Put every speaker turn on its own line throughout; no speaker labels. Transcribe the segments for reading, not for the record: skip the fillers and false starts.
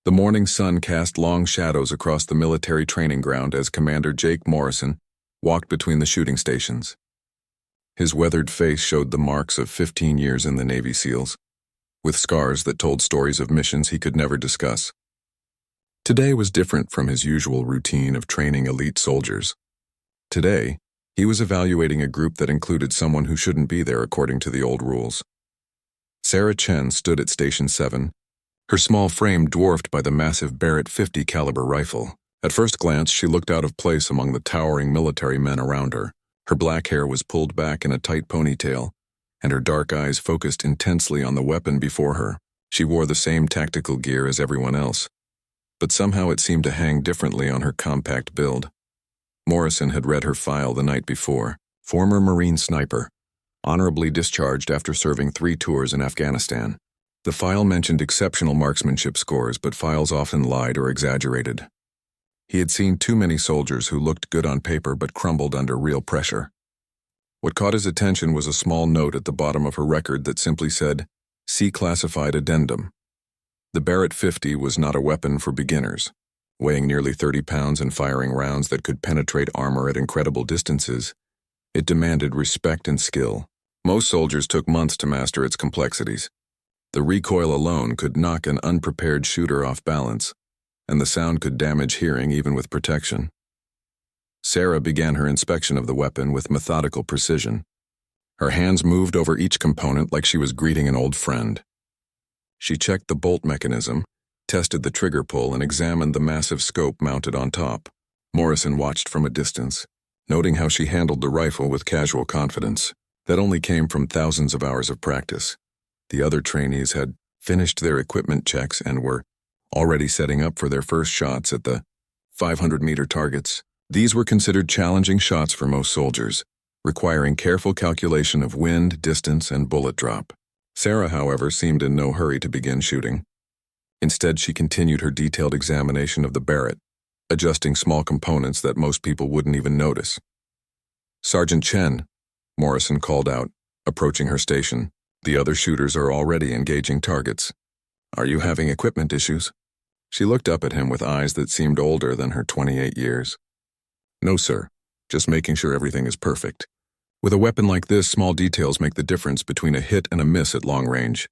The morning sun cast long shadows across the military training ground as Commander Jake Morrison walked between the shooting stations. His weathered face showed the marks of 15 years in the Navy SEALs, with scars that told stories of missions he could never discuss. Today was different from his usual routine of training elite soldiers. Today, he was evaluating a group that included someone who shouldn't be there according to the old rules. Sarah Chen stood at Station 7, her small frame dwarfed by the massive Barrett .50 caliber rifle. At first glance, she looked out of place among the towering military men around her. Her black hair was pulled back in a tight ponytail, and her dark eyes focused intensely on the weapon before her. She wore the same tactical gear as everyone else, but somehow it seemed to hang differently on her compact build. Morrison had read her file the night before. Former Marine sniper, honorably discharged after serving 3 tours in Afghanistan. The file mentioned exceptional marksmanship scores, but files often lied or exaggerated. He had seen too many soldiers who looked good on paper but crumbled under real pressure. What caught his attention was a small note at the bottom of her record that simply said, "See classified addendum." The Barrett .50 was not a weapon for beginners. Weighing nearly 30 pounds and firing rounds that could penetrate armor at incredible distances, it demanded respect and skill. Most soldiers took months to master its complexities. The recoil alone could knock an unprepared shooter off balance, and the sound could damage hearing even with protection. Sarah began her inspection of the weapon with methodical precision. Her hands moved over each component like she was greeting an old friend. She checked the bolt mechanism, tested the trigger pull, and examined the massive scope mounted on top. Morrison watched from a distance, noting how she handled the rifle with casual confidence. That only came from thousands of hours of practice. The other trainees had finished their equipment checks and were already setting up for their first shots at the 500-meter targets. These were considered challenging shots for most soldiers, requiring careful calculation of wind, distance, and bullet drop. Sarah, however, seemed in no hurry to begin shooting. Instead, she continued her detailed examination of the Barrett, adjusting small components that most people wouldn't even notice. "Sergeant Chen," Morrison called out, approaching her station. "The other shooters are already engaging targets. Are you having equipment issues?" She looked up at him with eyes that seemed older than her 28 years. "No, sir. Just making sure everything is perfect. With a weapon like this, small details make the difference between a hit and a miss at long range."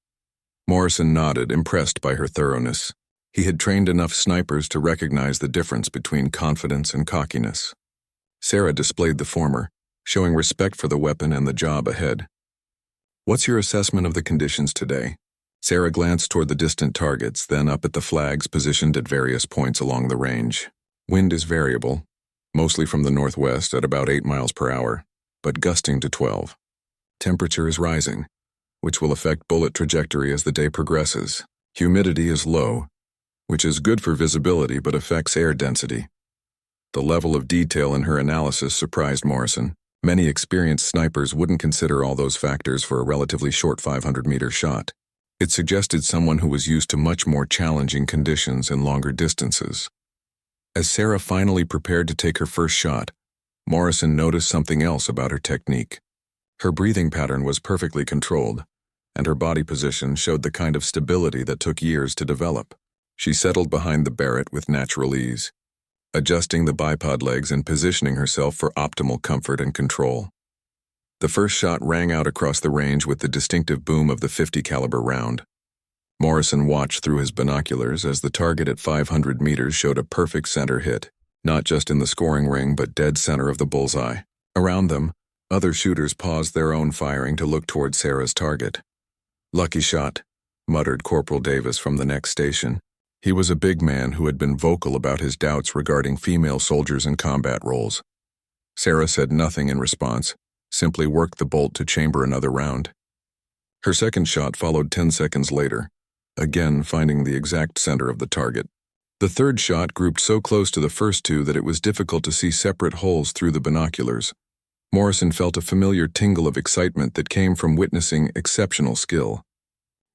Morrison nodded, impressed by her thoroughness. He had trained enough snipers to recognize the difference between confidence and cockiness. Sarah displayed the former, showing respect for the weapon and the job ahead. "What's your assessment of the conditions today?" Sarah glanced toward the distant targets, then up at the flags positioned at various points along the range. "Wind is variable, mostly from the northwest at about 8 miles per hour, but gusting to 12. Temperature is rising, which will affect bullet trajectory as the day progresses. Humidity is low, which is good for visibility but affects air density." The level of detail in her analysis surprised Morrison. Many experienced snipers wouldn't consider all those factors for a relatively short 500-meter shot. It suggested someone who was used to much more challenging conditions and longer distances. As Sarah finally prepared to take her first shot, Morrison noticed something else about her technique. Her breathing pattern was perfectly controlled, and her body position showed the kind of stability that took years to develop. She settled behind the Barrett with natural ease, adjusting the bipod legs and positioning herself for optimal comfort and control. The first shot rang out across the range with the distinctive boom of the .50 caliber round. Morrison watched through his binoculars as the target at 500 meters showed a perfect center hit, not just in the scoring ring but dead center of the bullseye. Around them, other shooters paused their own firing to look toward Sarah's target. "Lucky shot," muttered Corporal Davis from the next station. He was a big man who had been vocal about his doubts regarding female soldiers in combat roles. Sarah said nothing in response, simply worked the bolt to chamber another round. Her second shot followed 10 seconds later, again finding the exact center of the target. The third shot grouped so close to the first two that it was difficult to see separate holes through the binoculars. Morrison felt a familiar tingle of excitement that came from witnessing exceptional skill.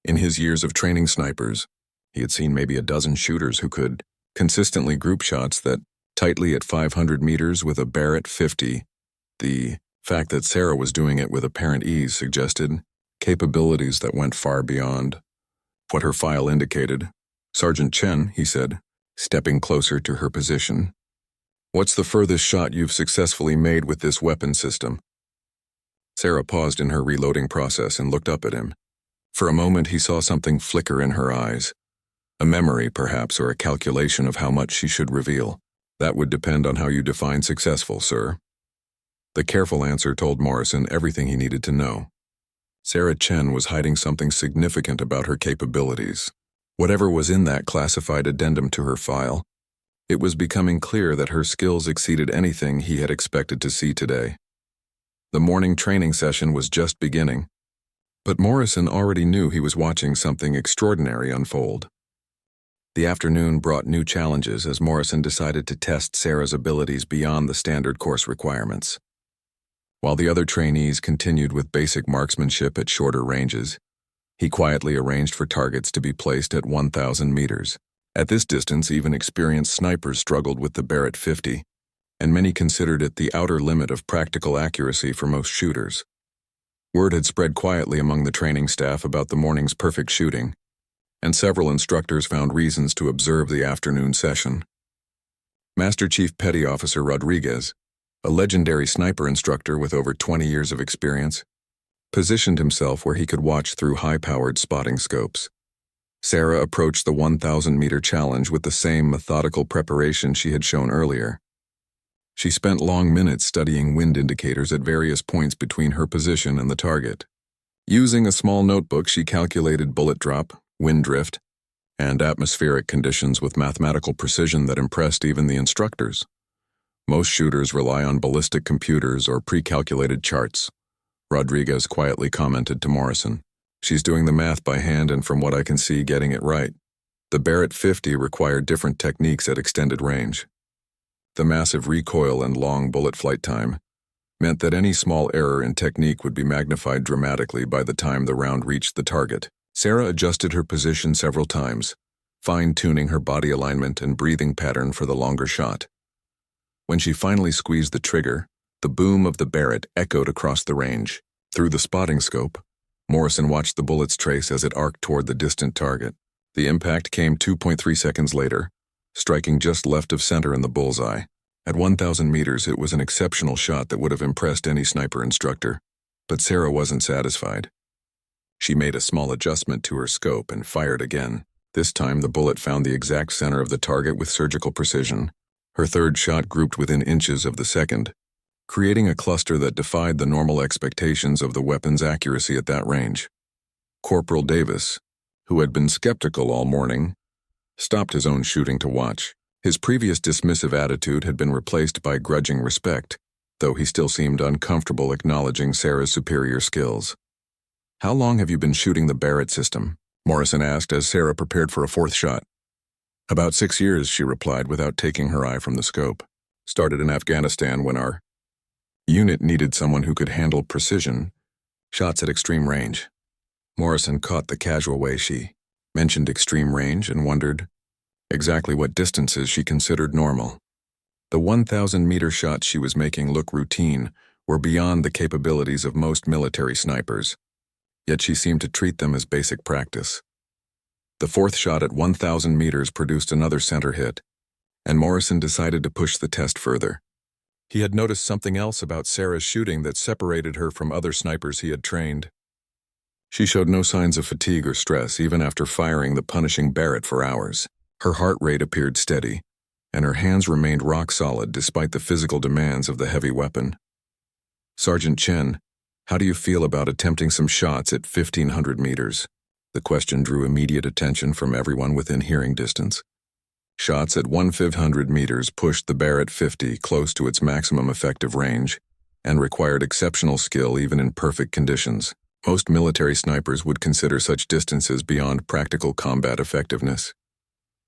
In his years of training snipers, he had seen maybe a dozen shooters who could consistently group shots that tightly at 500 meters with a Barrett .50. The fact that Sarah was doing it with apparent ease suggested capabilities that went far beyond what her file indicated. "Sergeant Chen," he said, stepping closer to her position. "What's the furthest shot you've successfully made with this weapon system?" Sarah paused in her reloading process and looked up at him. For a moment he saw something flicker in her eyes. A memory, perhaps, or a calculation of how much she should reveal. "That would depend on how you define successful, sir." The careful answer told Morrison everything he needed to know. Sarah Chen was hiding something significant about her capabilities. Whatever was in that classified addendum to her file, it was becoming clear that her skills exceeded anything he had expected to see today. The morning training session was just beginning, but Morrison already knew he was watching something extraordinary unfold. The afternoon brought new challenges as Morrison decided to test Sarah's abilities beyond the standard course requirements. While the other trainees continued with basic marksmanship at shorter ranges, he quietly arranged for targets to be placed at 1,000 meters. At this distance, even experienced snipers struggled with the Barrett 50, and many considered it the outer limit of practical accuracy for most shooters. Word had spread quietly among the training staff about the morning's perfect shooting, and several instructors found reasons to observe the afternoon session. Master Chief Petty Officer Rodriguez, a legendary sniper instructor with over 20 years of experience, positioned himself where he could watch through high-powered spotting scopes. Sarah approached the 1,000-meter challenge with the same methodical preparation she had shown earlier. She spent long minutes studying wind indicators at various points between her position and the target. Using a small notebook, she calculated bullet drop, wind drift, and atmospheric conditions with mathematical precision that impressed even the instructors. Most shooters rely on ballistic computers or pre-calculated charts, Rodriguez quietly commented to Morrison. "She's doing the math by hand and from what I can see, getting it right." The Barrett 50 required different techniques at extended range. The massive recoil and long bullet flight time meant that any small error in technique would be magnified dramatically by the time the round reached the target. Sarah adjusted her position several times, fine-tuning her body alignment and breathing pattern for the longer shot. When she finally squeezed the trigger, the boom of the Barrett echoed across the range. Through the spotting scope, Morrison watched the bullet's trace as it arced toward the distant target. The impact came 2.3 seconds later, striking just left of center in the bullseye. At 1,000 meters, it was an exceptional shot that would have impressed any sniper instructor. But Sarah wasn't satisfied. She made a small adjustment to her scope and fired again. This time, the bullet found the exact center of the target with surgical precision. Her third shot grouped within inches of the second, creating a cluster that defied the normal expectations of the weapon's accuracy at that range. Corporal Davis, who had been skeptical all morning, stopped his own shooting to watch. His previous dismissive attitude had been replaced by grudging respect, though he still seemed uncomfortable acknowledging Sarah's superior skills. "How long have you been shooting the Barrett system?" Morrison asked as Sarah prepared for a fourth shot. "About 6 years," she replied without taking her eye from the scope. "Started in Afghanistan when our unit needed someone who could handle precision, shots at extreme range." Morrison caught the casual way she mentioned extreme range and wondered exactly what distances she considered normal. The 1,000-meter shots she was making look routine, were beyond the capabilities of most military snipers, yet she seemed to treat them as basic practice. The fourth shot at 1,000 meters produced another center hit, and Morrison decided to push the test further. He had noticed something else about Sarah's shooting that separated her from other snipers he had trained. She showed no signs of fatigue or stress even after firing the punishing Barrett for hours. Her heart rate appeared steady, and her hands remained rock solid despite the physical demands of the heavy weapon. "Sergeant Chen, how do you feel about attempting some shots at 1,500 meters?" The question drew immediate attention from everyone within hearing distance. Shots at 1,500 meters pushed the Barrett 50 close to its maximum effective range and required exceptional skill even in perfect conditions. Most military snipers would consider such distances beyond practical combat effectiveness.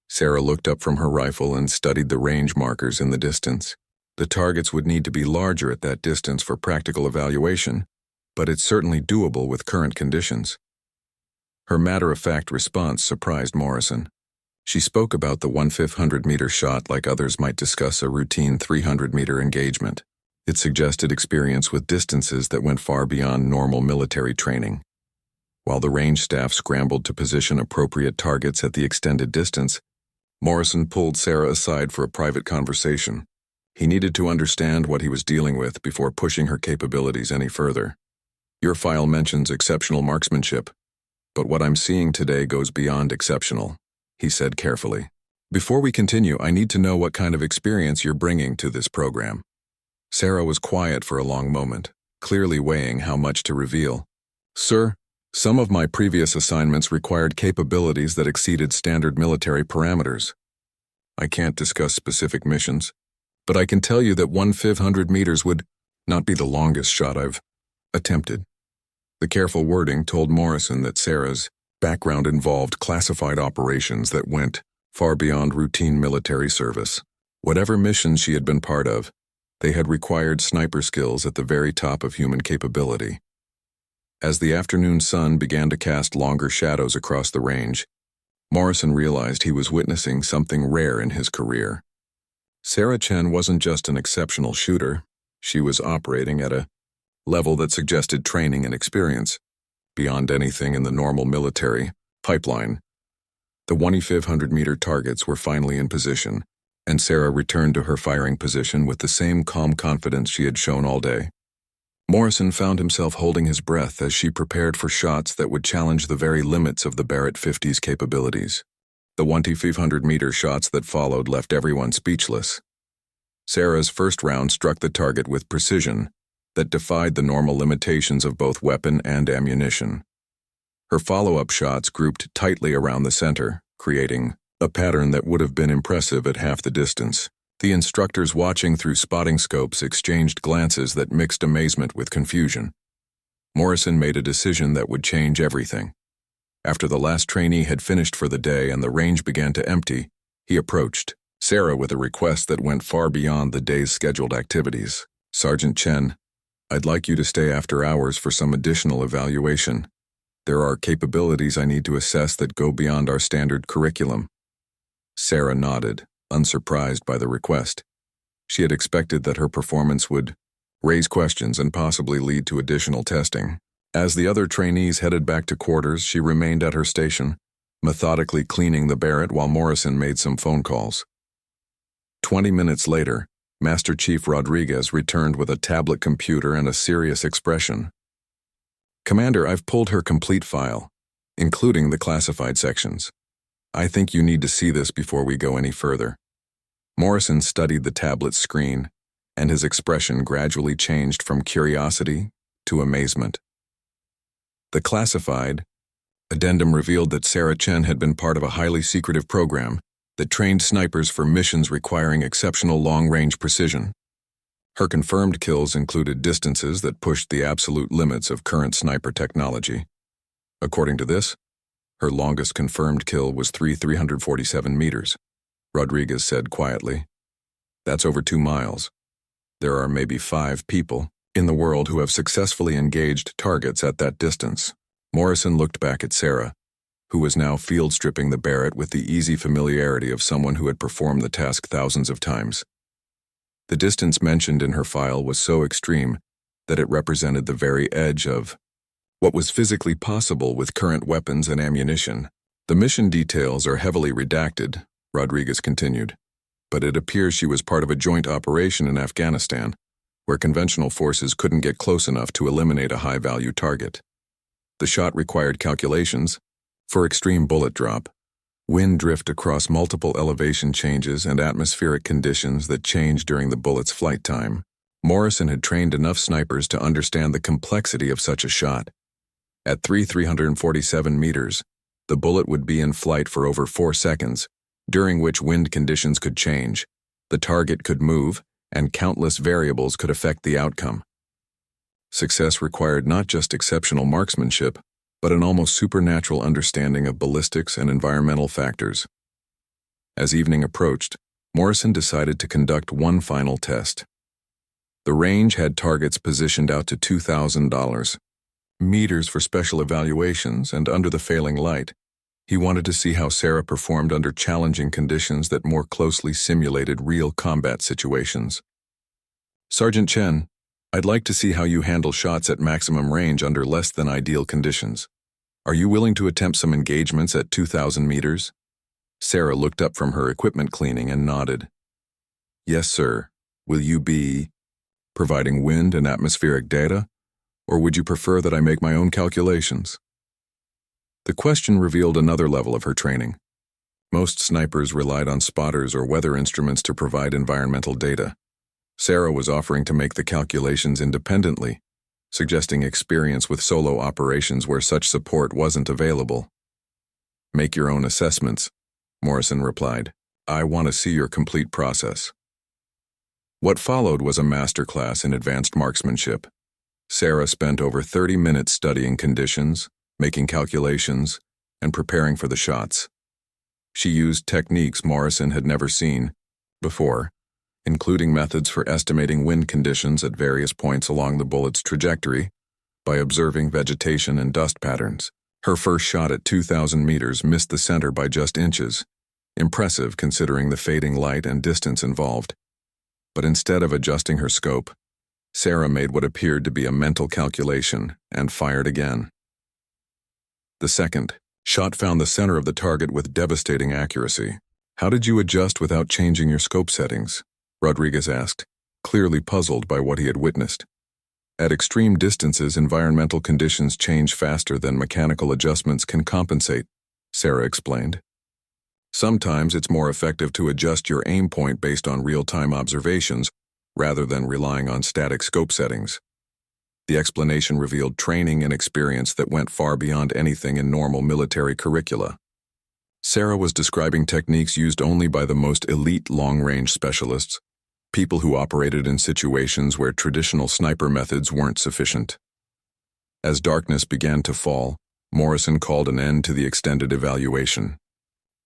Sarah looked up from her rifle and studied the range markers in the distance. The targets would need to be larger at that distance for practical evaluation, but it's certainly doable with current conditions. Her matter-of-fact response surprised Morrison. She spoke about the 1,500-meter shot like others might discuss a routine 300-meter engagement. It suggested experience with distances that went far beyond normal military training. While the range staff scrambled to position appropriate targets at the extended distance, Morrison pulled Sarah aside for a private conversation. He needed to understand what he was dealing with before pushing her capabilities any further. Your file mentions exceptional marksmanship, but what I'm seeing today goes beyond exceptional, he said carefully. Before we continue, I need to know what kind of experience you're bringing to this program. Sarah was quiet for a long moment, clearly weighing how much to reveal. Sir, some of my previous assignments required capabilities that exceeded standard military parameters. I can't discuss specific missions, but I can tell you that 1/500 meters would not be the longest shot I've attempted. The careful wording told Morrison that Sarah's background involved classified operations that went far beyond routine military service. Whatever missions she had been part of, they had required sniper skills at the very top of human capability. As the afternoon sun began to cast longer shadows across the range, Morrison realized he was witnessing something rare in his career. Sarah Chen wasn't just an exceptional shooter, she was operating at a level that suggested training and experience, beyond anything in the normal military pipeline. The 1,500-meter targets were finally in position, and Sarah returned to her firing position with the same calm confidence she had shown all day. Morrison found himself holding his breath as she prepared for shots that would challenge the very limits of the Barrett 50's capabilities. The 1,500-meter shots that followed left everyone speechless. Sarah's first round struck the target with precision that defied the normal limitations of both weapon and ammunition. Her follow-up shots grouped tightly around the center, creating a pattern that would have been impressive at half the distance. The instructors watching through spotting scopes exchanged glances that mixed amazement with confusion. Morrison made a decision that would change everything. After the last trainee had finished for the day and the range began to empty, he approached Sarah with a request that went far beyond the day's scheduled activities. Sergeant Chen, I'd like you to stay after hours for some additional evaluation. There are capabilities I need to assess that go beyond our standard curriculum. Sarah nodded, unsurprised by the request. She had expected that her performance would raise questions and possibly lead to additional testing. As the other trainees headed back to quarters, she remained at her station, methodically cleaning the Barrett while Morrison made some phone calls. 20 minutes later, Master Chief Rodriguez returned with a tablet computer and a serious expression. Commander, I've pulled her complete file, including the classified sections. I think you need to see this before we go any further. Morrison studied the tablet screen, and his expression gradually changed from curiosity to amazement. The classified addendum revealed that Sarah Chen had been part of a highly secretive program that trained snipers for missions requiring exceptional long-range precision. Her confirmed kills included distances that pushed the absolute limits of current sniper technology. According to this, her longest confirmed kill was 347 meters, Rodriguez said quietly. That's over 2 miles. There are maybe 5 people in the world who have successfully engaged targets at that distance. Morrison looked back at Sarah, who was now field stripping the Barrett with the easy familiarity of someone who had performed the task thousands of times. The distance mentioned in her file was so extreme that it represented the very edge of what was physically possible with current weapons and ammunition. The mission details are heavily redacted, Rodriguez continued, but it appears she was part of a joint operation in Afghanistan, where conventional forces couldn't get close enough to eliminate a high-value target. The shot required calculations for extreme bullet drop, wind drift across multiple elevation changes, and atmospheric conditions that change during the bullet's flight time. Morrison had trained enough snipers to understand the complexity of such a shot. At 347 meters, the bullet would be in flight for over 4 seconds, during which wind conditions could change, the target could move, and countless variables could affect the outcome. Success required not just exceptional marksmanship, but an almost supernatural understanding of ballistics and environmental factors. As evening approached, Morrison decided to conduct one final test. The range had targets positioned out to $2,000 meters for special evaluations, and under the failing light, he wanted to see how Sarah performed under challenging conditions that more closely simulated real combat situations. Sergeant Chen, I'd like to see how you handle shots at maximum range under less than ideal conditions. Are you willing to attempt some engagements at 2,000 meters? Sarah looked up from her equipment cleaning and nodded. Yes, sir. Will you be providing wind and atmospheric data, or would you prefer that I make my own calculations? The question revealed another level of her training. Most snipers relied on spotters or weather instruments to provide environmental data. Sarah was offering to make the calculations independently, suggesting experience with solo operations where such support wasn't available. Make your own assessments, Morrison replied. I want to see your complete process. What followed was a masterclass in advanced marksmanship. Sarah spent over 30 minutes studying conditions, making calculations, and preparing for the shots. She used techniques Morrison had never seen before, including methods for estimating wind conditions at various points along the bullet's trajectory by observing vegetation and dust patterns. Her first shot at 2,000 meters missed the center by just inches, impressive considering the fading light and distance involved. But instead of adjusting her scope, Sarah made what appeared to be a mental calculation and fired again. The second shot found the center of the target with devastating accuracy. How did you adjust without changing your scope settings? Rodriguez asked, clearly puzzled by what he had witnessed. At extreme distances, environmental conditions change faster than mechanical adjustments can compensate, Sarah explained. Sometimes it's more effective to adjust your aim point based on real-time observations rather than relying on static scope settings. The explanation revealed training and experience that went far beyond anything in normal military curricula. Sarah was describing techniques used only by the most elite long-range specialists, people who operated in situations where traditional sniper methods weren't sufficient. As darkness began to fall, Morrison called an end to the extended evaluation.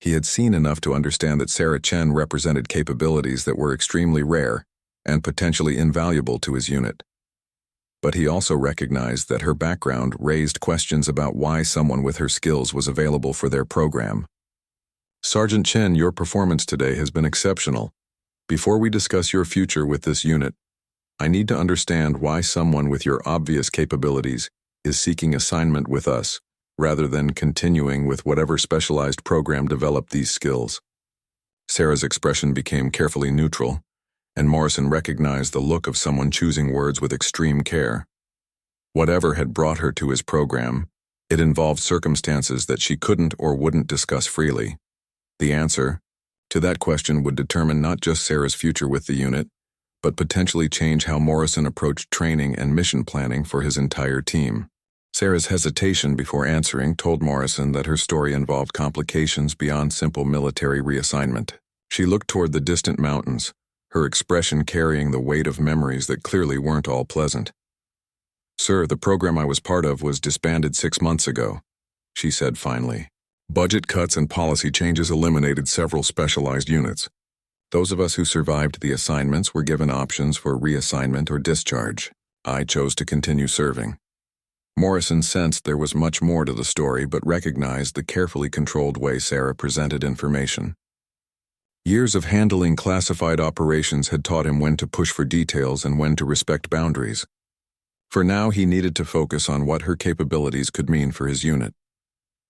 He had seen enough to understand that Sarah Chen represented capabilities that were extremely rare and potentially invaluable to his unit. But he also recognized that her background raised questions about why someone with her skills was available for their program. Sergeant Chen, your performance today has been exceptional. Before we discuss your future with this unit, I need to understand why someone with your obvious capabilities is seeking assignment with us, rather than continuing with whatever specialized program developed these skills. Sarah's expression became carefully neutral, and Morrison recognized the look of someone choosing words with extreme care. Whatever had brought her to his program, it involved circumstances that she couldn't or wouldn't discuss freely. The answer to that question would determine not just Sarah's future with the unit, but potentially change how Morrison approached training and mission planning for his entire team. Sarah's hesitation before answering told Morrison that her story involved complications beyond simple military reassignment. She looked toward the distant mountains, her expression carrying the weight of memories that clearly weren't all pleasant. Sir, the program I was part of was disbanded 6 months ago, she said finally. Budget cuts and policy changes eliminated several specialized units. Those of us who survived the assignments were given options for reassignment or discharge. I chose to continue serving. Morrison sensed there was much more to the story, but recognized the carefully controlled way Sarah presented information. Years of handling classified operations had taught him when to push for details and when to respect boundaries. For now, he needed to focus on what her capabilities could mean for his unit.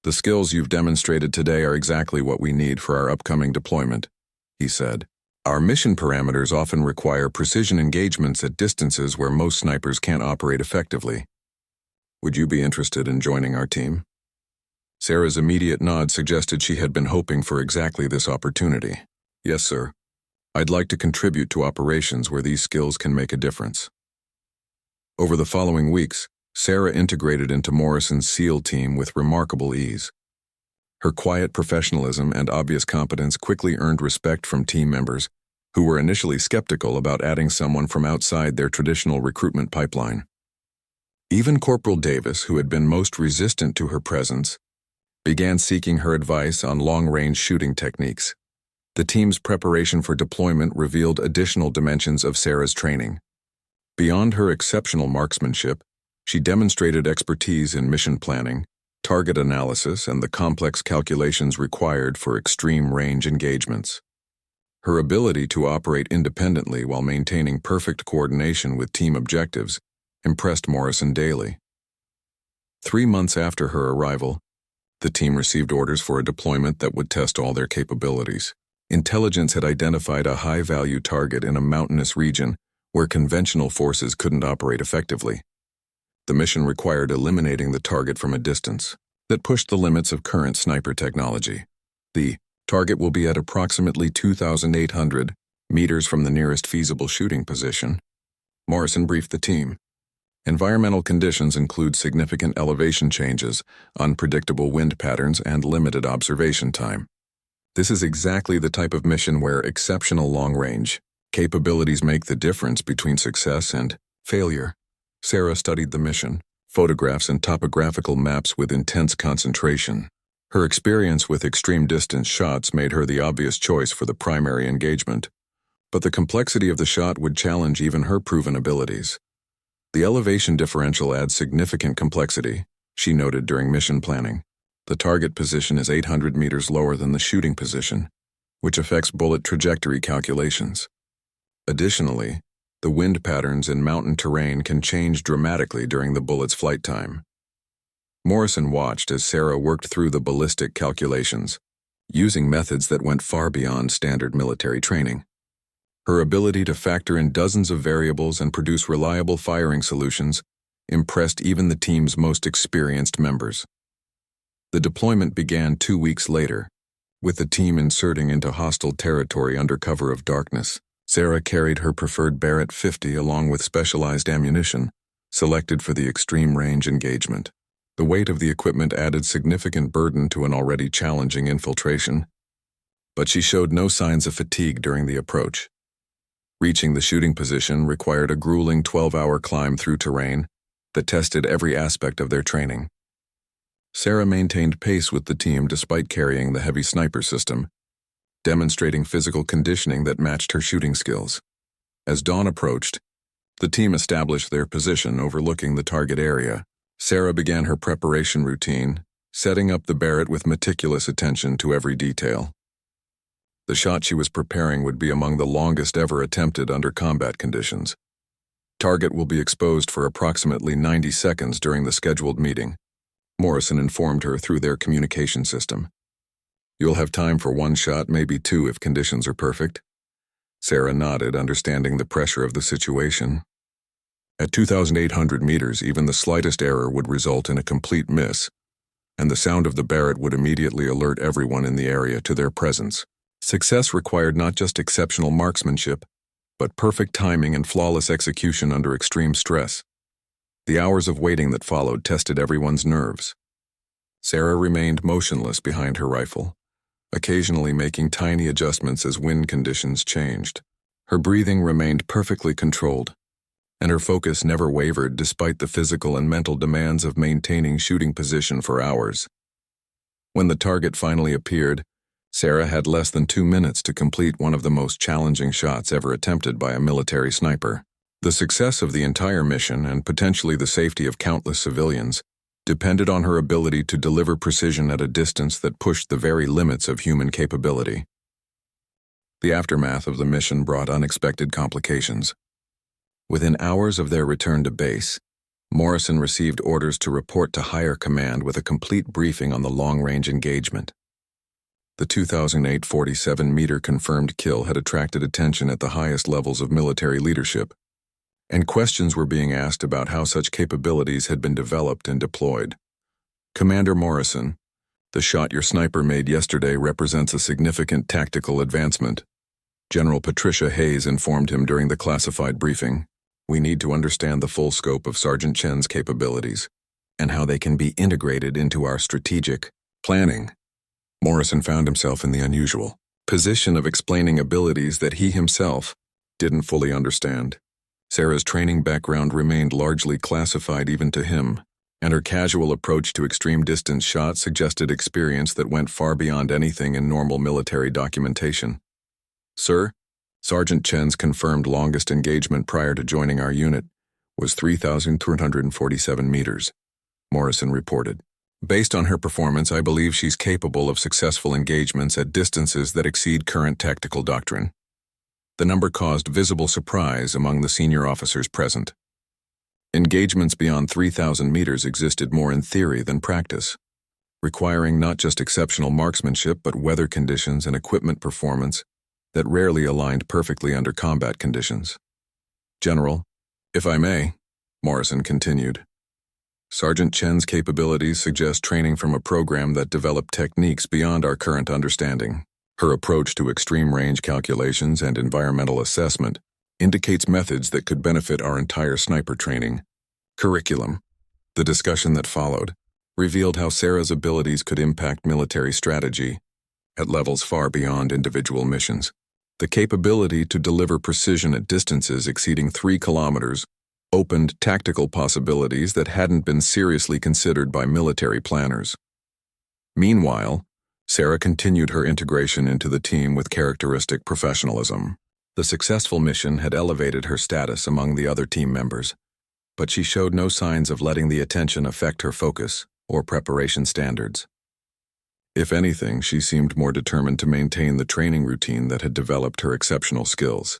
The skills you've demonstrated today are exactly what we need for our upcoming deployment, he said. Our mission parameters often require precision engagements at distances where most snipers can't operate effectively. Would you be interested in joining our team? Sarah's immediate nod suggested she had been hoping for exactly this opportunity. Yes, sir. I'd like to contribute to operations where these skills can make a difference. Over the following weeks, Sarah integrated into Morrison's SEAL team with remarkable ease. Her quiet professionalism and obvious competence quickly earned respect from team members who were initially skeptical about adding someone from outside their traditional recruitment pipeline. Even Corporal Davis, who had been most resistant to her presence, began seeking her advice on long-range shooting techniques. The team's preparation for deployment revealed additional dimensions of Sarah's training. Beyond her exceptional marksmanship, she demonstrated expertise in mission planning, target analysis, and the complex calculations required for extreme range engagements. Her ability to operate independently while maintaining perfect coordination with team objectives impressed Morrison daily. 3 months after her arrival, The team received orders for a deployment that would test all their capabilities. Intelligence had identified a high-value target in a mountainous region where conventional forces couldn't operate effectively. The mission required eliminating the target from a distance that pushed the limits of current sniper technology. The target will be at approximately 2,800 meters from the nearest feasible shooting position. Morrison briefed the team. Environmental conditions include significant elevation changes, unpredictable wind patterns, and limited observation time. This is exactly the type of mission where exceptional long-range capabilities make the difference between success and failure. Sarah studied the mission, photographs and topographical maps with intense concentration. Her experience with extreme distance shots made her the obvious choice for the primary engagement, but the complexity of the shot would challenge even her proven abilities. The elevation differential adds significant complexity, she noted during mission planning. The target position is 800 meters lower than the shooting position, which affects bullet trajectory calculations. Additionally, the wind patterns in mountain terrain can change dramatically during the bullet's flight time. Morrison watched as Sarah worked through the ballistic calculations, using methods that went far beyond standard military training. Her ability to factor in dozens of variables and produce reliable firing solutions impressed even the team's most experienced members. The deployment began 2 weeks later, with the team inserting into hostile territory under cover of darkness. Sarah carried her preferred Barrett 50 along with specialized ammunition, selected for the extreme range engagement. The weight of the equipment added significant burden to an already challenging infiltration, but she showed no signs of fatigue during the approach. Reaching the shooting position required a grueling 12-hour climb through terrain that tested every aspect of their training. Sarah maintained pace with the team despite carrying the heavy sniper system, demonstrating physical conditioning that matched her shooting skills. As dawn approached, the team established their position overlooking the target area. Sarah began her preparation routine, setting up the Barrett with meticulous attention to every detail. The shot she was preparing would be among the longest ever attempted under combat conditions. Target will be exposed for approximately 90 seconds during the scheduled meeting, Morrison informed her through their communication system. You'll have time for one shot, maybe two if conditions are perfect. Sarah nodded, understanding the pressure of the situation. At 2,800 meters, even the slightest error would result in a complete miss, and the sound of the Barrett would immediately alert everyone in the area to their presence. Success required not just exceptional marksmanship, but perfect timing and flawless execution under extreme stress. The hours of waiting that followed tested everyone's nerves. Sarah remained motionless behind her rifle, occasionally making tiny adjustments as wind conditions changed. Her breathing remained perfectly controlled, and her focus never wavered despite the physical and mental demands of maintaining shooting position for hours. When the target finally appeared, Sarah had less than 2 minutes to complete one of the most challenging shots ever attempted by a military sniper. The success of the entire mission, and potentially the safety of countless civilians, depended on her ability to deliver precision at a distance that pushed the very limits of human capability. The aftermath of the mission brought unexpected complications. Within hours of their return to base, Morrison received orders to report to higher command with a complete briefing on the long-range engagement. The 2008 47-meter confirmed kill had attracted attention at the highest levels of military leadership, and questions were being asked about how such capabilities had been developed and deployed. Commander Morrison, the shot your sniper made yesterday represents a significant tactical advancement. General Patricia Hayes informed him during the classified briefing. We need to understand the full scope of Sergeant Chen's capabilities and how they can be integrated into our strategic planning. Morrison found himself in the unusual position of explaining abilities that he himself didn't fully understand. Sarah's training background remained largely classified even to him, and her casual approach to extreme distance shots suggested experience that went far beyond anything in normal military documentation. Sir, Sergeant Chen's confirmed longest engagement prior to joining our unit was 3,347 meters, Morrison reported. Based on her performance, I believe she's capable of successful engagements at distances that exceed current tactical doctrine. The number caused visible surprise among the senior officers present. Engagements beyond 3,000 meters existed more in theory than practice. requiring not just exceptional marksmanship but weather conditions and equipment performance that rarely aligned perfectly under combat conditions. "General, if I may," Morrison continued, "Sergeant Chen's capabilities suggest training from a program that developed techniques beyond our current understanding. Her approach to extreme range calculations and environmental assessment indicates methods that could benefit our entire sniper training curriculum." The discussion that followed revealed how Sarah's abilities could impact military strategy at levels far beyond individual missions. The capability to deliver precision at distances exceeding 3 kilometers opened tactical possibilities that hadn't been seriously considered by military planners. Meanwhile, Sarah continued her integration into the team with characteristic professionalism. The successful mission had elevated her status among the other team members, but she showed no signs of letting the attention affect her focus or preparation standards. If anything, she seemed more determined to maintain the training routine that had developed her exceptional skills.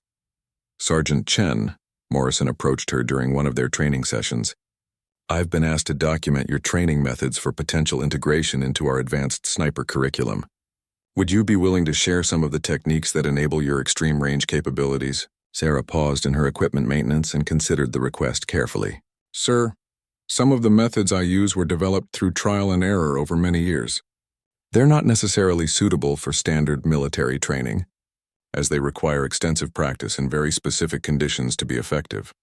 "Sergeant Chen," Morrison approached her during one of their training sessions, "I've been asked to document your training methods for potential integration into our advanced sniper curriculum. Would you be willing to share some of the techniques that enable your extreme range capabilities?" Sarah paused in her equipment maintenance and considered the request carefully. "Sir, some of the methods I use were developed through trial and error over many years. They're not necessarily suitable for standard military training, as they require extensive practice in very specific conditions to be effective."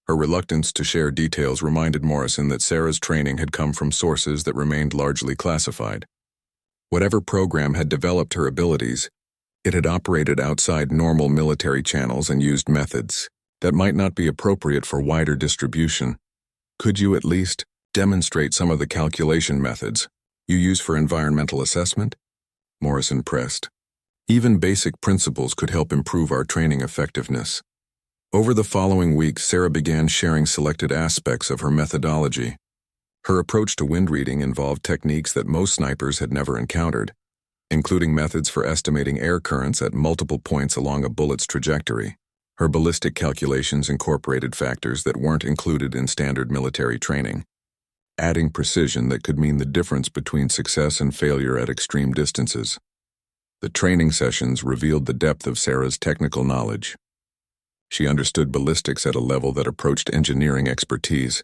Her reluctance to share details reminded Morrison that Sarah's training had come from sources that remained largely classified. Whatever program had developed her abilities, it had operated outside normal military channels and used methods that might not be appropriate for wider distribution. "Could you at least demonstrate some of the calculation methods you use for environmental assessment?" Morrison pressed. "Even basic principles could help improve our training effectiveness." Over the following weeks, Sarah began sharing selected aspects of her methodology. Her approach to wind reading involved techniques that most snipers had never encountered, including methods for estimating air currents at multiple points along a bullet's trajectory. Her ballistic calculations incorporated factors that weren't included in standard military training, adding precision that could mean the difference between success and failure at extreme distances. The training sessions revealed the depth of Sarah's technical knowledge. She understood ballistics at a level that approached engineering expertise,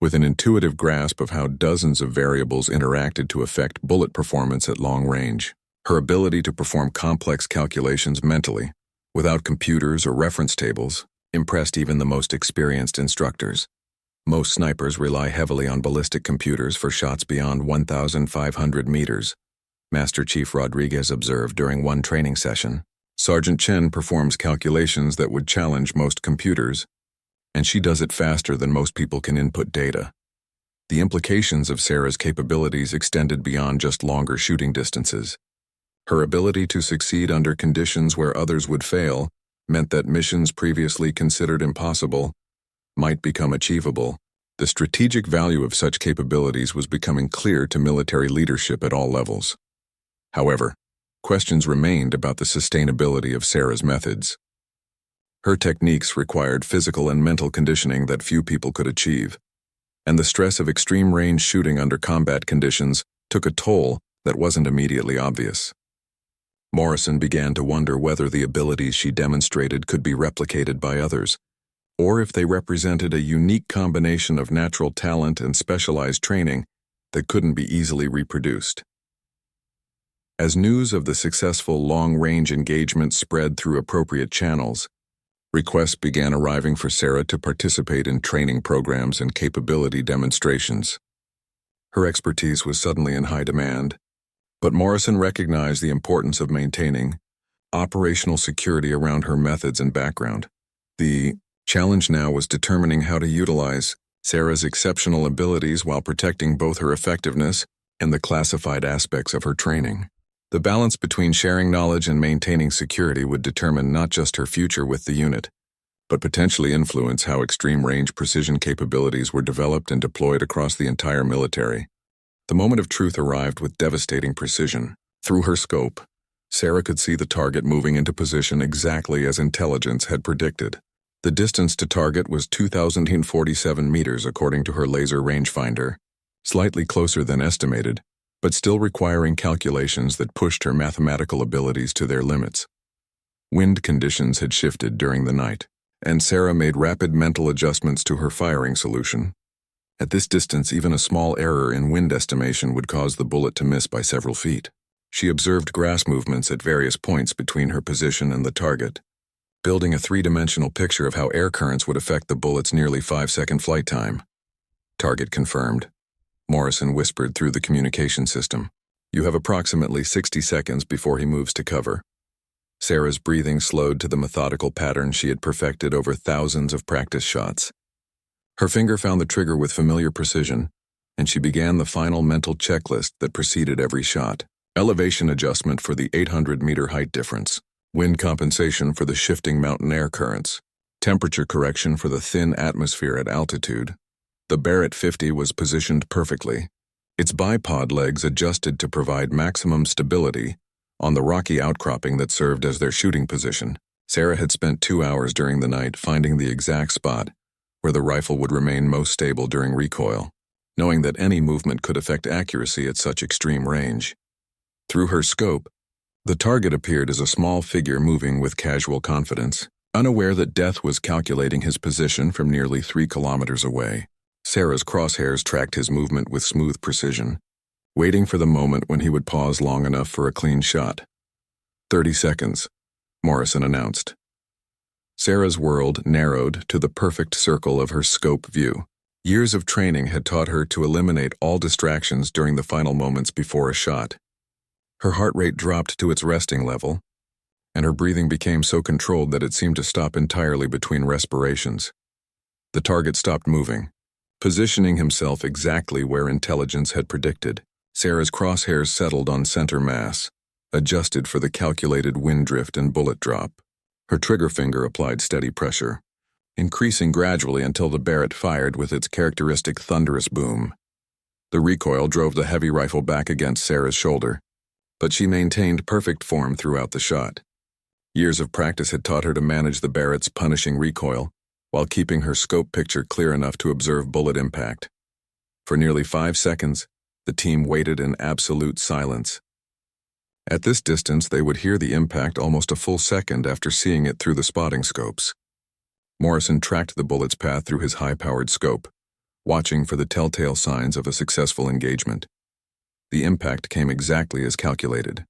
with an intuitive grasp of how dozens of variables interacted to affect bullet performance at long range. Her ability to perform complex calculations mentally, without computers or reference tables, impressed even the most experienced instructors. Most snipers rely heavily on ballistic computers for shots beyond 1,500 meters, Master Chief Rodriguez observed during one training session. Sergeant Chen performs calculations that would challenge most computers, and she does it faster than most people can input data. The implications of Sarah's capabilities extended beyond just longer shooting distances. Her ability to succeed under conditions where others would fail meant that missions previously considered impossible might become achievable. The strategic value of such capabilities was becoming clear to military leadership at all levels. However, questions remained about the sustainability of Sarah's methods. Her techniques required physical and mental conditioning that few people could achieve, and the stress of extreme range shooting under combat conditions took a toll that wasn't immediately obvious. Morrison began to wonder whether the abilities she demonstrated could be replicated by others, or if they represented a unique combination of natural talent and specialized training that couldn't be easily reproduced. As news of the successful long-range engagement spread through appropriate channels, requests began arriving for Sarah to participate in training programs and capability demonstrations. Her expertise was suddenly in high demand, but Morrison recognized the importance of maintaining operational security around her methods and background. The challenge now was determining how to utilize Sarah's exceptional abilities while protecting both her effectiveness and the classified aspects of her training. The balance between sharing knowledge and maintaining security would determine not just her future with the unit, but potentially influence how extreme-range precision capabilities were developed and deployed across the entire military. The moment of truth arrived with devastating precision. Through her scope, Sarah could see the target moving into position exactly as intelligence had predicted. The distance to target was 2,047 meters according to her laser rangefinder, slightly closer than estimated, but still requiring calculations that pushed her mathematical abilities to their limits. Wind conditions had shifted during the night, and Sarah made rapid mental adjustments to her firing solution. At this distance, even a small error in wind estimation would cause the bullet to miss by several feet. She observed grass movements at various points between her position and the target, building a three-dimensional picture of how air currents would affect the bullet's nearly 5-second flight time. Target confirmed. Morrison whispered through the communication system. You have approximately 60 seconds before he moves to cover. Sarah's breathing slowed to the methodical pattern she had perfected over thousands of practice shots. Her finger found the trigger with familiar precision, and she began the final mental checklist that preceded every shot. Elevation adjustment for the 800-meter height difference, wind compensation for the shifting mountain air currents, temperature correction for the thin atmosphere at altitude. The Barrett 50 was positioned perfectly, its bipod legs adjusted to provide maximum stability on the rocky outcropping that served as their shooting position. Sarah had spent 2 hours during the night finding the exact spot where the rifle would remain most stable during recoil, knowing that any movement could affect accuracy at such extreme range. Through her scope, the target appeared as a small figure moving with casual confidence, unaware that death was calculating his position from nearly 3 kilometers away. Sarah's crosshairs tracked his movement with smooth precision, waiting for the moment when he would pause long enough for a clean shot. 30 seconds, Morrison announced. Sarah's world narrowed to the perfect circle of her scope view. Years of training had taught her to eliminate all distractions during the final moments before a shot. Her heart rate dropped to its resting level, and her breathing became so controlled that it seemed to stop entirely between respirations. The target stopped moving, positioning himself exactly where intelligence had predicted. Sarah's crosshairs settled on center mass, adjusted for the calculated wind drift and bullet drop. Her trigger finger applied steady pressure, increasing gradually until the Barrett fired with its characteristic thunderous boom. The recoil drove the heavy rifle back against Sarah's shoulder, but she maintained perfect form throughout the shot. Years of practice had taught her to manage the Barrett's punishing recoil while keeping her scope picture clear enough to observe bullet impact. For nearly 5 seconds, the team waited in absolute silence. At this distance, they would hear the impact almost a full second after seeing it through the spotting scopes. Morrison tracked the bullet's path through his high-powered scope, watching for the telltale signs of a successful engagement. The impact came exactly as calculated.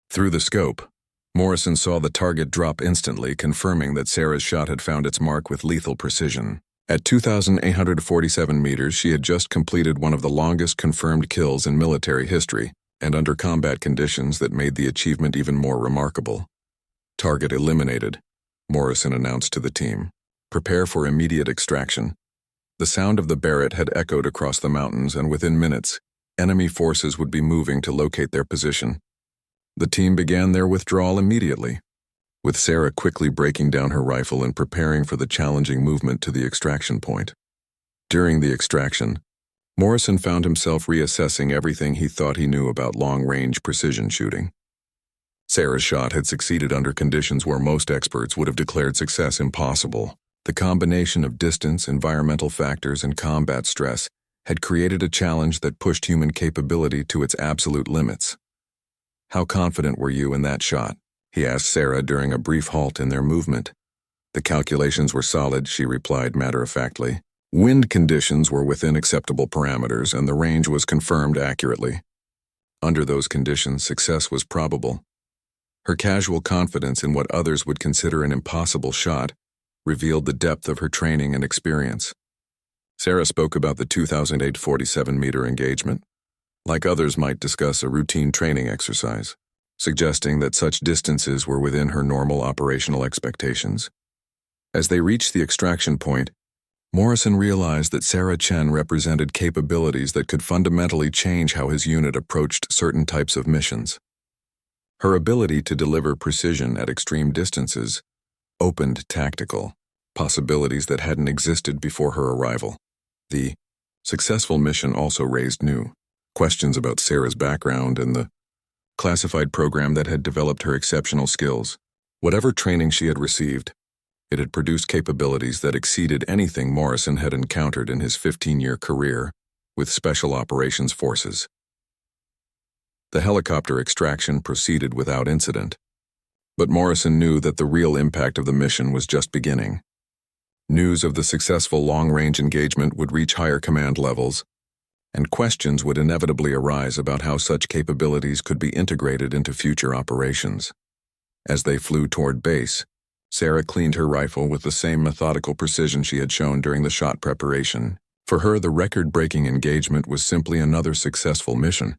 Through the scope, Morrison saw the target drop instantly, confirming that Sarah's shot had found its mark with lethal precision. At 2,847 meters, she had just completed one of the longest confirmed kills in military history, and under combat conditions that made the achievement even more remarkable. Target eliminated, Morrison announced to the team. Prepare for immediate extraction. The sound of the Barrett had echoed across the mountains, and within minutes, enemy forces would be moving to locate their position. The team began their withdrawal immediately, with Sarah quickly breaking down her rifle and preparing for the challenging movement to the extraction point. During the extraction, Morrison found himself reassessing everything he thought he knew about long-range precision shooting. Sarah's shot had succeeded under conditions where most experts would have declared success impossible. The combination of distance, environmental factors, and combat stress had created a challenge that pushed human capability to its absolute limits. How confident were you in that shot? He asked Sarah during a brief halt in their movement. The calculations were solid, she replied matter-of-factly. Wind conditions were within acceptable parameters, and the range was confirmed accurately. Under those conditions, success was probable. Her casual confidence in what others would consider an impossible shot revealed the depth of her training and experience. Sarah spoke about the 2,847-meter engagement, like others might discuss a routine training exercise, suggesting that such distances were within her normal operational expectations. As they reached the extraction point, Morrison realized that Sarah Chen represented capabilities that could fundamentally change how his unit approached certain types of missions. Her ability to deliver precision at extreme distances opened tactical possibilities that hadn't existed before her arrival. The successful mission also raised new questions about Sarah's background and the classified program that had developed her exceptional skills. Whatever training she had received, it had produced capabilities that exceeded anything Morrison had encountered in his 15-year career with Special Operations Forces. The helicopter extraction proceeded without incident. But Morrison knew that the real impact of the mission was just beginning. News of the successful long-range engagement would reach higher command levels, and questions would inevitably arise about how such capabilities could be integrated into future operations. As they flew toward base, Sarah cleaned her rifle with the same methodical precision she had shown during the shot preparation. For her, the record-breaking engagement was simply another successful mission.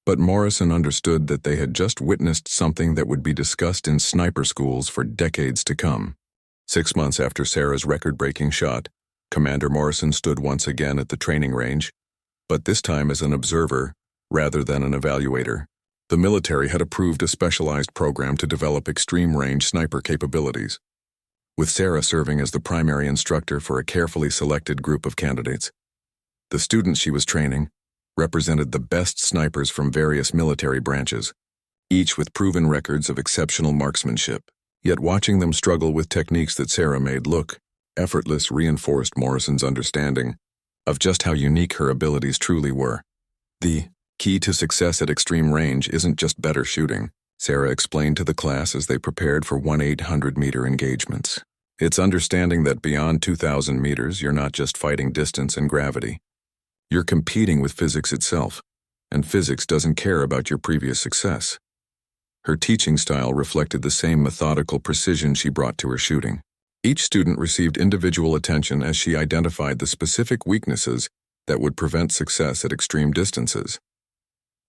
But Morrison understood that they had just witnessed something that would be discussed in sniper schools for decades to come. 6 months after Sarah's record-breaking shot, Commander Morrison stood once again at the training range, but this time as an observer rather than an evaluator. The military had approved a specialized program to develop extreme-range sniper capabilities, with Sarah serving as the primary instructor for a carefully selected group of candidates. The students she was training represented the best snipers from various military branches, each with proven records of exceptional marksmanship. Yet watching them struggle with techniques that Sarah made look effortless reinforced Morrison's understanding of just how unique her abilities truly were. The key to success at extreme range isn't just better shooting, Sarah explained to the class as they prepared for 1-800-meter engagements. It's understanding that beyond 2,000 meters, you're not just fighting distance and gravity. You're competing with physics itself, and physics doesn't care about your previous success. Her teaching style reflected the same methodical precision she brought to her shooting. Each student received individual attention as she identified the specific weaknesses that would prevent success at extreme distances.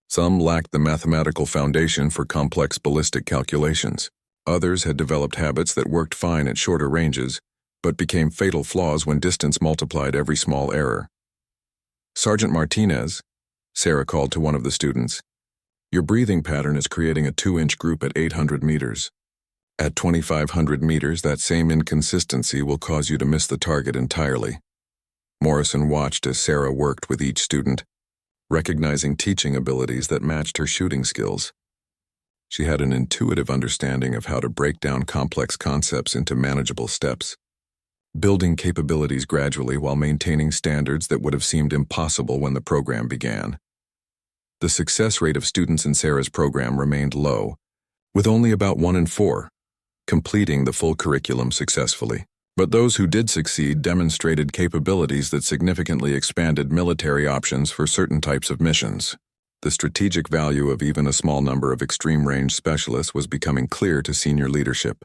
Some lacked the mathematical foundation for complex ballistic calculations. Others had developed habits that worked fine at shorter ranges, but became fatal flaws when distance multiplied every small error. "Sergeant Martinez," Sarah called to one of the students, "your breathing pattern is creating a 2-inch group at 800 meters. At 2,500 meters, that same inconsistency will cause you to miss the target entirely." Morrison watched as Sarah worked with each student, recognizing teaching abilities that matched her shooting skills. She had an intuitive understanding of how to break down complex concepts into manageable steps, building capabilities gradually while maintaining standards that would have seemed impossible when the program began. The success rate of students in Sarah's program remained low, with only about 1 in 4 completing the full curriculum successfully. But those who did succeed demonstrated capabilities that significantly expanded military options for certain types of missions. The strategic value of even a small number of extreme-range specialists was becoming clear to senior leadership.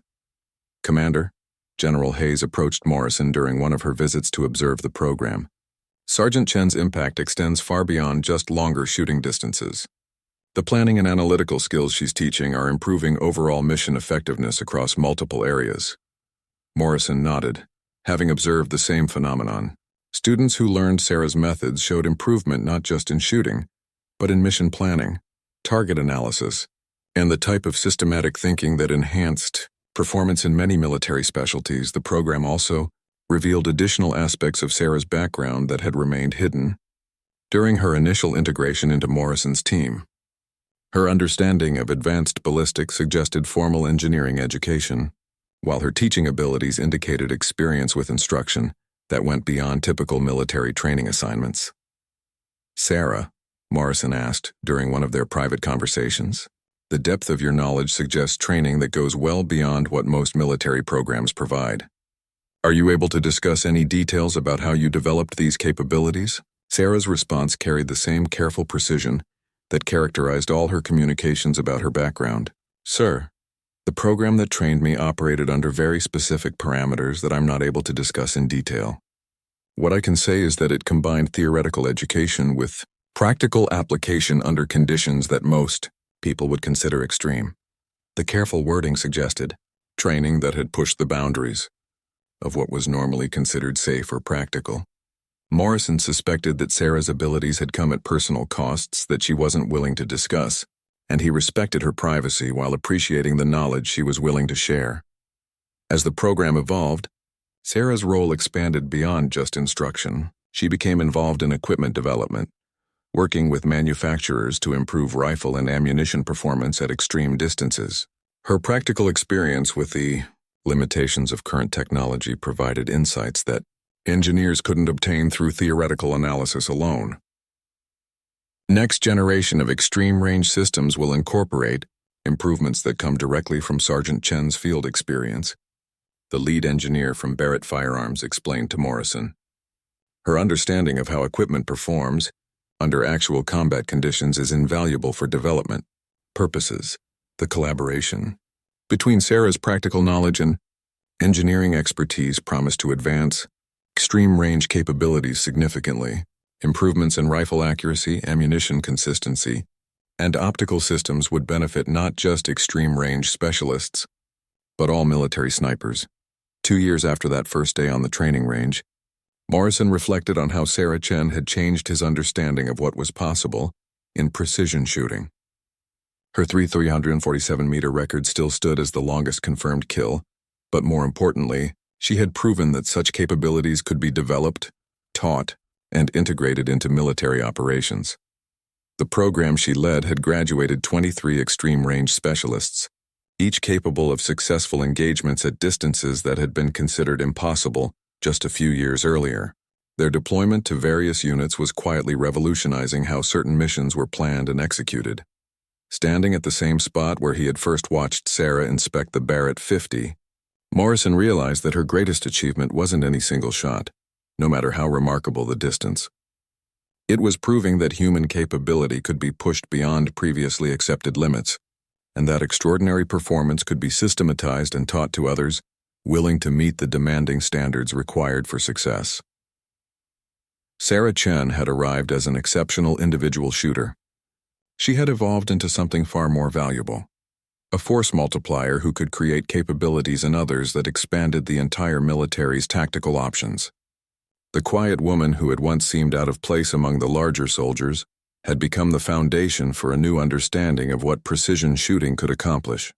"Commander," General Hayes approached Morrison during one of her visits to observe the program. "Sergeant Chen's impact extends far beyond just longer shooting distances. The planning and analytical skills she's teaching are improving overall mission effectiveness across multiple areas." Morrison nodded, having observed the same phenomenon. Students who learned Sarah's methods showed improvement not just in shooting, but in mission planning, target analysis, and the type of systematic thinking that enhanced performance in many military specialties. The program also revealed additional aspects of Sarah's background that had remained hidden during her initial integration into Morrison's team. Her understanding of advanced ballistics suggested formal engineering education, while her teaching abilities indicated experience with instruction that went beyond typical military training assignments. "Sarah," Morrison asked during one of their private conversations, "the depth of your knowledge suggests training that goes well beyond what most military programs provide. Are you able to discuss any details about how you developed these capabilities?" Sarah's response carried the same careful precision that characterized all her communications about her background. "Sir, the program that trained me operated under very specific parameters that I'm not able to discuss in detail. What I can say is that it combined theoretical education with practical application under conditions that most people would consider extreme." The careful wording suggested training that had pushed the boundaries of what was normally considered safe or practical. Morrison suspected that Sarah's abilities had come at personal costs that she wasn't willing to discuss, and he respected her privacy while appreciating the knowledge she was willing to share. As the program evolved, Sarah's role expanded beyond just instruction. She became involved in equipment development, working with manufacturers to improve rifle and ammunition performance at extreme distances. Her practical experience with the limitations of current technology provided insights that engineers couldn't obtain through theoretical analysis alone. Next generation of extreme-range systems will incorporate improvements that come directly from Sergeant Chen's field experience. The lead engineer from Barrett Firearms explained to Morrison. Her understanding of how equipment performs under actual combat conditions is invaluable for development purposes. The collaboration between Sarah's practical knowledge and engineering expertise promised to advance extreme-range capabilities significantly. Improvements in rifle accuracy, ammunition consistency, and optical systems would benefit not just extreme-range specialists, but all military snipers. 2 years after that first day on the training range, Morrison reflected on how Sarah Chen had changed his understanding of what was possible in precision shooting. Her 347-meter record still stood as the longest confirmed kill, but more importantly, she had proven that such capabilities could be developed, taught, and integrated into military operations. The program she led had graduated 23 extreme-range specialists, each capable of successful engagements at distances that had been considered impossible just a few years earlier. Their deployment to various units was quietly revolutionizing how certain missions were planned and executed. Standing at the same spot where he had first watched Sarah inspect the Barrett 50, Morrison realized that her greatest achievement wasn't any single shot, no matter how remarkable the distance. It was proving that human capability could be pushed beyond previously accepted limits, and that extraordinary performance could be systematized and taught to others willing to meet the demanding standards required for success. Sarah Chen had arrived as an exceptional individual shooter. She had evolved into something far more valuable, a force multiplier who could create capabilities in others that expanded the entire military's tactical options. The quiet woman who had once seemed out of place among the larger soldiers had become the foundation for a new understanding of what precision shooting could accomplish.